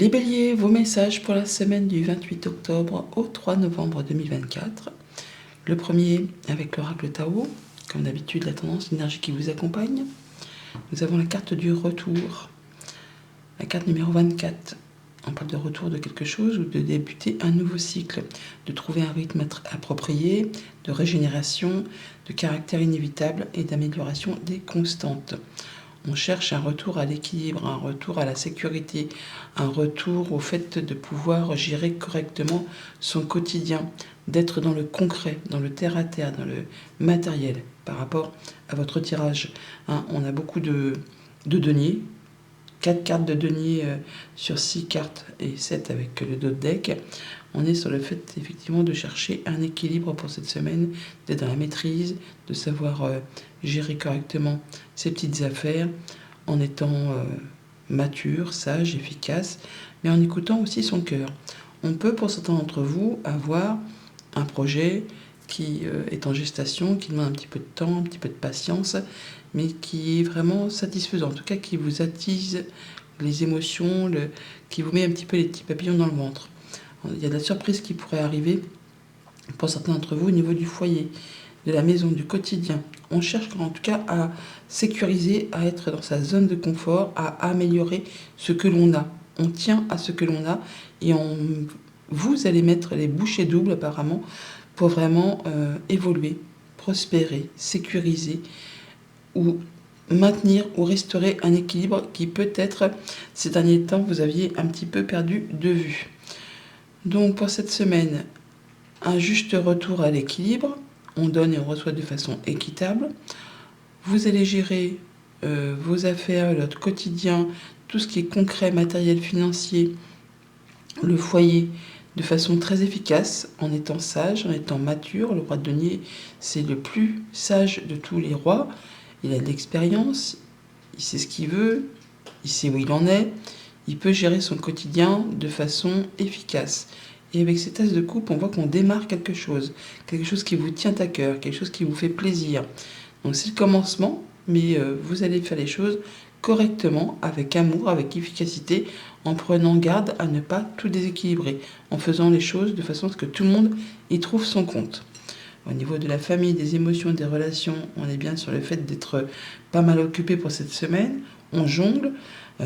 Les béliers, vos messages pour la semaine du 28 octobre au 3 novembre 2024. Le premier avec l'oracle Tao, comme d'habitude la tendance, l'énergie qui vous accompagne. Nous avons la carte du retour, la carte numéro 24. On parle de retour de quelque chose ou de débuter un nouveau cycle, de trouver un rythme approprié, de régénération, de caractère inévitable et d'amélioration des constantes. On cherche un retour à l'équilibre, un retour à la sécurité, un retour au fait de pouvoir gérer correctement son quotidien, d'être dans le concret, dans le terre-à-terre, dans le matériel par rapport à votre tirage. On a beaucoup de deniers, 4 cartes de denier sur 6 cartes et 7 avec le dos de deck. On est sur le fait effectivement de chercher un équilibre pour cette semaine, d'être dans la maîtrise, de savoir gérer correctement ses petites affaires en étant mature, sage, efficace, mais en écoutant aussi son cœur. On peut pour certains d'entre vous avoir un projet qui est en gestation, qui demande un petit peu de temps, un petit peu de patience, mais qui est vraiment satisfaisant, en tout cas qui vous attise les émotions, qui vous met un petit peu les petits papillons dans le ventre. Il y a de la surprise qui pourrait arriver pour certains d'entre vous au niveau du foyer, de la maison, du quotidien. On cherche en tout cas à sécuriser, à être dans sa zone de confort, à améliorer ce que l'on a. On tient à ce que l'on a et vous allez mettre les bouchées doubles apparemment pour vraiment évoluer, prospérer, sécuriser ou maintenir ou restaurer un équilibre qui peut-être ces derniers temps vous aviez un petit peu perdu de vue. Donc pour cette semaine, un juste retour à l'équilibre, on donne et on reçoit de façon équitable. Vous allez gérer vos affaires, votre quotidien, tout ce qui est concret, matériel, financier, le foyer, de façon très efficace, en étant sage, en étant mature. Le roi de denier, c'est le plus sage de tous les rois. Il a de l'expérience, il sait ce qu'il veut, il sait où il en est, il peut gérer son quotidien de façon efficace. Et avec cet as de coupe, on voit qu'on démarre quelque chose qui vous tient à cœur, quelque chose qui vous fait plaisir. Donc c'est le commencement, mais vous allez faire les choses correctement, avec amour, avec efficacité, en prenant garde à ne pas tout déséquilibrer, en faisant les choses de façon à ce que tout le monde y trouve son compte. Au niveau de la famille, des émotions, des relations, on est bien sur le fait d'être pas mal occupé pour cette semaine. On jongle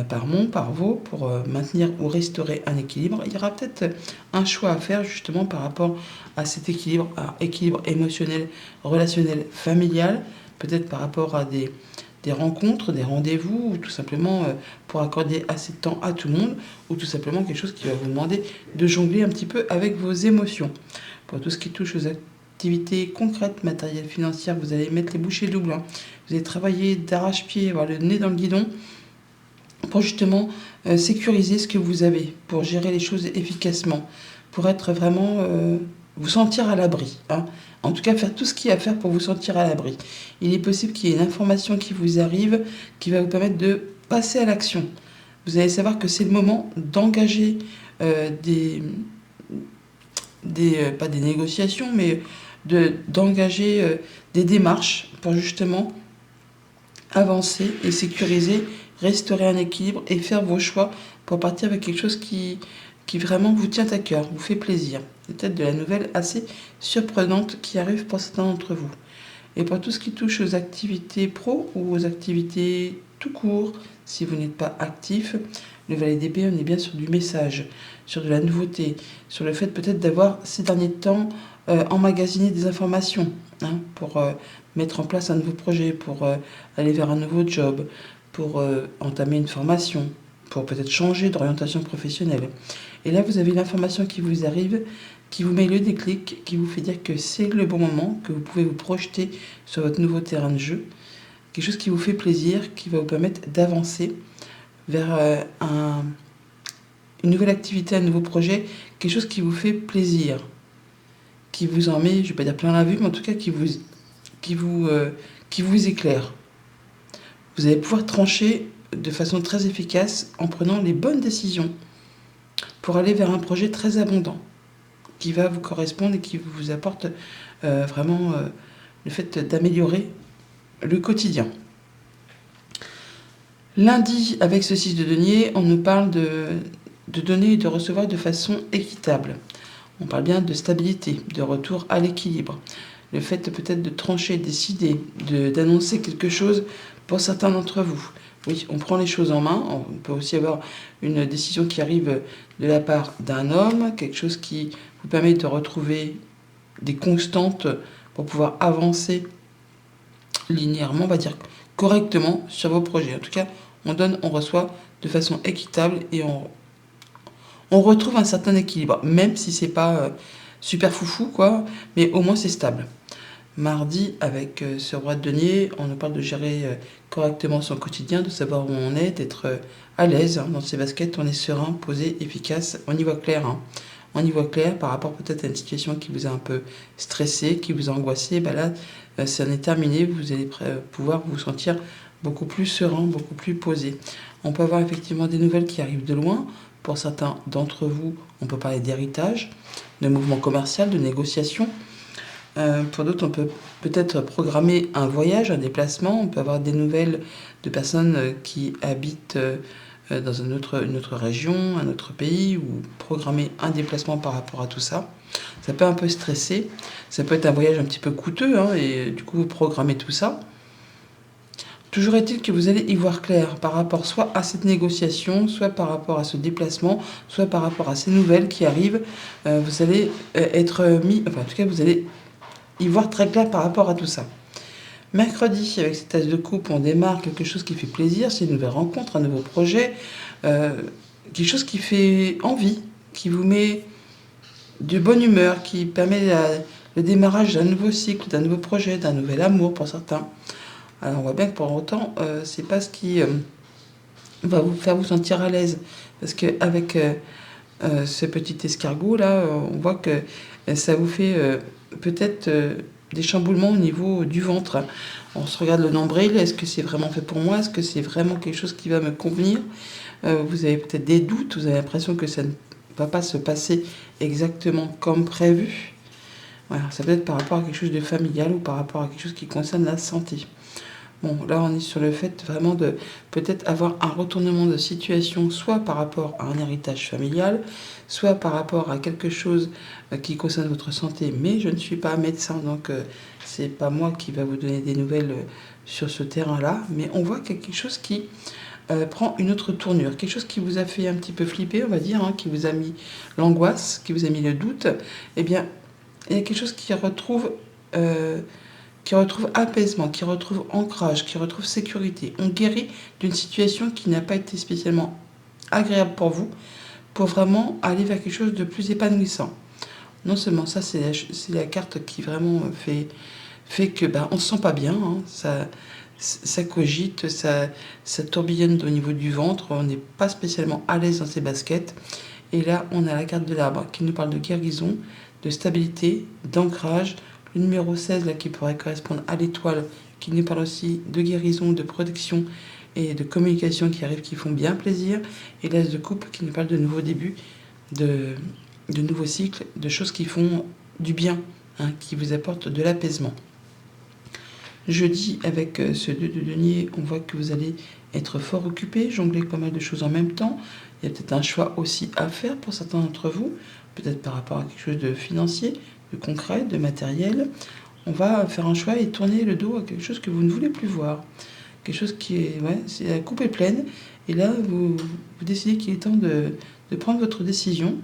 par Mont, par Vaux, pour maintenir ou restaurer un équilibre. Il y aura peut-être un choix à faire justement par rapport à cet équilibre, équilibre émotionnel, relationnel, familial, peut-être par rapport à des rencontres, des rendez-vous, ou tout simplement pour accorder assez de temps à tout le monde, ou tout simplement quelque chose qui va vous demander de jongler un petit peu avec vos émotions. Pour tout ce qui touche aux activités concrètes, matérielles, financières, vous allez mettre les bouchées doubles. Vous allez travailler d'arrache-pied, avoir le nez dans le guidon, pour justement sécuriser ce que vous avez, pour gérer les choses efficacement, pour être vraiment vous sentir à l'abri. En tout cas, faire tout ce qu'il y a à faire pour vous sentir à l'abri. Il est possible qu'il y ait une information qui vous arrive, qui va vous permettre de passer à l'action. Vous allez savoir que c'est le moment d'engager pas des négociations, mais d'engager des démarches pour justement avancer et sécuriser, restaurer un équilibre et faire vos choix pour partir avec quelque chose qui vraiment vous tient à cœur, vous fait plaisir. Peut-être de la nouvelle assez surprenante qui arrive pour certains d'entre vous. Et pour tout ce qui touche aux activités pro ou aux activités tout court, si vous n'êtes pas actif, le valet d'épée, on est bien sur du message, sur de la nouveauté, sur le fait peut-être d'avoir ces derniers temps emmagasiner des informations pour mettre en place un nouveau projet, pour aller vers un nouveau job, pour entamer une formation, pour peut-être changer d'orientation professionnelle. Et là, vous avez l'information qui vous arrive, qui vous met le déclic, qui vous fait dire que c'est le bon moment, que vous pouvez vous projeter sur votre nouveau terrain de jeu, quelque chose qui vous fait plaisir, qui va vous permettre d'avancer vers une nouvelle activité, un nouveau projet, quelque chose qui vous fait plaisir, qui vous en met, je ne vais pas dire plein la vue, mais en tout cas qui vous éclaire. Vous allez pouvoir trancher de façon très efficace en prenant les bonnes décisions pour aller vers un projet très abondant qui va vous correspondre et qui vous apporte vraiment le fait d'améliorer le quotidien. Lundi, avec ce 6 de denier, on nous parle de de donner et de recevoir de façon équitable. On parle bien de stabilité, de retour à l'équilibre. Le fait peut-être de trancher, décider, d'annoncer quelque chose pour certains d'entre vous. Oui, on prend les choses en main. On peut aussi avoir une décision qui arrive de la part d'un homme, quelque chose qui vous permet de retrouver des constantes pour pouvoir avancer linéairement, on va dire correctement sur vos projets. En tout cas, on donne, on reçoit de façon équitable et on retrouve un certain équilibre, même si c'est pas super foufou, quoi, mais au moins c'est stable. Mardi, avec ce roi de denier, on nous parle de gérer correctement son quotidien, de savoir où on est, d'être à l'aise dans ses baskets, on est serein, posé, efficace, on y voit clair. On y voit clair par rapport peut-être à une situation qui vous a un peu stressé, qui vous a angoissé. Bah là, ça en est terminé, vous allez pouvoir vous sentir beaucoup plus serein, beaucoup plus posé. On peut avoir effectivement des nouvelles qui arrivent de loin. Pour certains d'entre vous, on peut parler d'héritage, de mouvement commercial, de négociation. Pour d'autres, on peut peut-être programmer un voyage, un déplacement. On peut avoir des nouvelles de personnes qui habitent dans une autre région, un autre pays, ou programmer un déplacement par rapport à tout ça. Ça peut un peu stresser. Ça peut être un voyage un petit peu coûteux, et du coup, vous programmez tout ça. Toujours est-il que vous allez y voir clair par rapport soit à cette négociation, soit par rapport à ce déplacement, soit par rapport à ces nouvelles qui arrivent. Vous allez être mis... Enfin, en tout cas, vous allez y voir très clair par rapport à tout ça. Mercredi, avec cette as de coupe, on démarre quelque chose qui fait plaisir. C'est une nouvelle rencontre, un nouveau projet. Quelque chose qui fait envie, qui vous met de bonne humeur, qui permet le démarrage d'un nouveau cycle, d'un nouveau projet, d'un nouvel amour pour certains. Alors on voit bien que pour autant, c'est pas ce qui va vous faire vous sentir à l'aise. Parce qu'avec ce petit escargot là, on voit que ça vous fait peut-être des chamboulements au niveau du ventre. On se regarde le nombril, est-ce que c'est vraiment fait pour moi? Est-ce que c'est vraiment quelque chose qui va me convenir? Vous avez peut-être des doutes, vous avez l'impression que ça ne va pas se passer exactement comme prévu. Voilà, ça peut être par rapport à quelque chose de familial ou par rapport à quelque chose qui concerne la santé. Bon, là, on est sur le fait vraiment de peut-être avoir un retournement de situation, soit par rapport à un héritage familial, soit par rapport à quelque chose qui concerne votre santé. Mais je ne suis pas médecin, donc c'est pas moi qui va vous donner des nouvelles sur ce terrain-là. Mais on voit qu'il y a quelque chose qui prend une autre tournure, quelque chose qui vous a fait un petit peu flipper, on va dire, qui vous a mis l'angoisse, qui vous a mis le doute. Eh bien, il y a quelque chose qui retrouve apaisement, qui retrouve ancrage, qui retrouve sécurité. On guérit d'une situation qui n'a pas été spécialement agréable pour vous, pour vraiment aller vers quelque chose de plus épanouissant. Non seulement ça, c'est la carte qui vraiment fait que on se sent pas bien, ça cogite, ça tourbillonne au niveau du ventre, on n'est pas spécialement à l'aise dans ses baskets. Et là, on a la carte de l'arbre qui nous parle de guérison, de stabilité, d'ancrage. Le numéro 16, là, qui pourrait correspondre à l'étoile, qui nous parle aussi de guérison, de protection et de communication qui arrivent, qui font bien plaisir. Et l'as de coupe qui nous parle de nouveaux débuts, de nouveaux cycles, de choses qui font du bien, qui vous apportent de l'apaisement. Jeudi, avec ce 2 de denier, on voit que vous allez être fort occupé, jongler pas mal de choses en même temps. Il y a peut-être un choix aussi à faire pour certains d'entre vous, peut-être par rapport à quelque chose de financier, de concret, de matériel. On va faire un choix et tourner le dos à quelque chose que vous ne voulez plus voir. Quelque chose qui est... c'est la coupe est pleine. Et là, vous décidez qu'il est temps de prendre votre décision.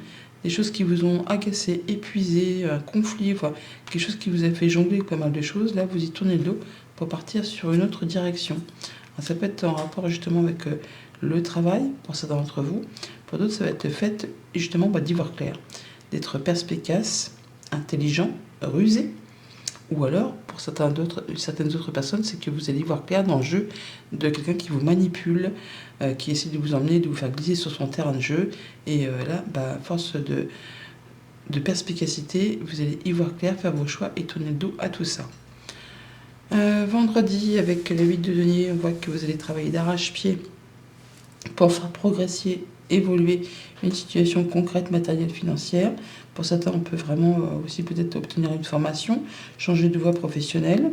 Des choses qui vous ont agacé, épuisé, un conflit, quelque chose qui vous a fait jongler pas mal de choses. Là, vous y tournez le dos pour partir sur une autre direction. Alors, ça peut être en rapport justement avec le travail, pour certains d'entre vous. Pour d'autres, ça va être le fait justement d'y voir clair, d'être perspicace, intelligent, rusé. Ou alors, pour certaines autres personnes, c'est que vous allez voir clair dans le jeu de quelqu'un qui vous manipule, qui essaie de vous emmener, de vous faire glisser sur son terrain de jeu. Et là, à force de perspicacité, vous allez y voir clair, faire vos choix et tourner le dos à tout ça. Vendredi, avec le 8 de denier, on voit que vous allez travailler d'arrache-pied pour faire progresser, évoluer une situation concrète, matérielle, financière. Pour certains, on peut vraiment aussi peut-être obtenir une formation, changer de voie professionnelle.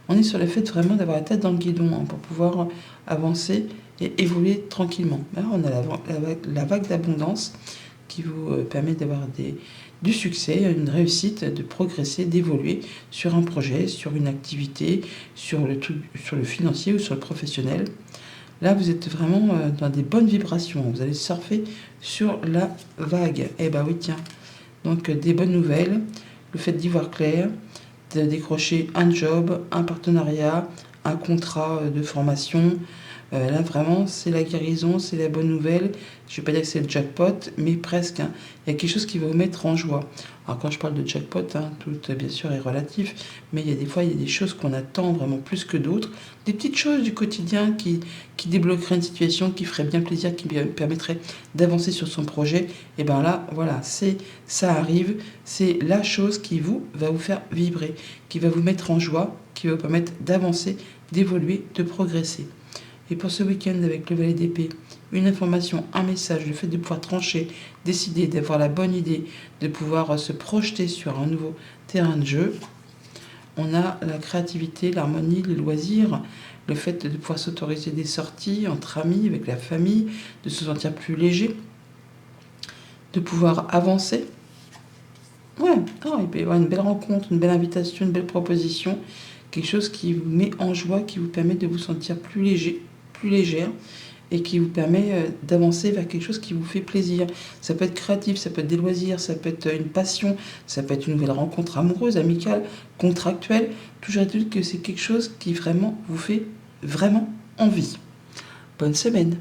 On est sur le fait vraiment d'avoir la tête dans le guidon pour pouvoir avancer et évoluer tranquillement. Là, on a la vague d'abondance qui vous permet d'avoir du succès, une réussite, de progresser, d'évoluer sur un projet, sur une activité, sur le financier ou sur le professionnel. Là, vous êtes vraiment dans des bonnes vibrations. Vous allez surfer sur la vague. Eh ben oui, tiens. Donc, des bonnes nouvelles, le fait d'y voir clair, de décrocher un job, un partenariat, un contrat de formation. Là, vraiment, c'est la guérison, c'est la bonne nouvelle. Je ne vais pas dire que c'est le jackpot, mais presque, hein. Il y a quelque chose qui va vous mettre en joie. Alors, quand je parle de jackpot, hein, tout, bien sûr, est relatif, mais il y a des fois, il y a des choses qu'on attend vraiment plus que d'autres. Des petites choses du quotidien qui débloqueraient une situation, qui ferait bien plaisir, qui permettrait d'avancer sur son projet. Et bien là, voilà, ça arrive. C'est la chose qui va vous faire vibrer, qui va vous mettre en joie, qui va vous permettre d'avancer, d'évoluer, de progresser. Et pour ce week-end avec le valet d'épée, une information, un message, le fait de pouvoir trancher, décider, d'avoir la bonne idée, de pouvoir se projeter sur un nouveau terrain de jeu. On a la créativité, l'harmonie, le loisir, le fait de pouvoir s'autoriser des sorties entre amis, avec la famille, de se sentir plus léger, de pouvoir avancer. Ouais, il peut y avoir une belle rencontre, une belle invitation, une belle proposition, quelque chose qui vous met en joie, qui vous permet de vous sentir plus léger, plus légère, et qui vous permet d'avancer vers quelque chose qui vous fait plaisir. Ça peut être créatif, ça peut être des loisirs, ça peut être une passion, ça peut être une nouvelle rencontre amoureuse, amicale, contractuelle. Toujours est-il que c'est quelque chose qui vraiment vous fait vraiment envie. Bonne semaine.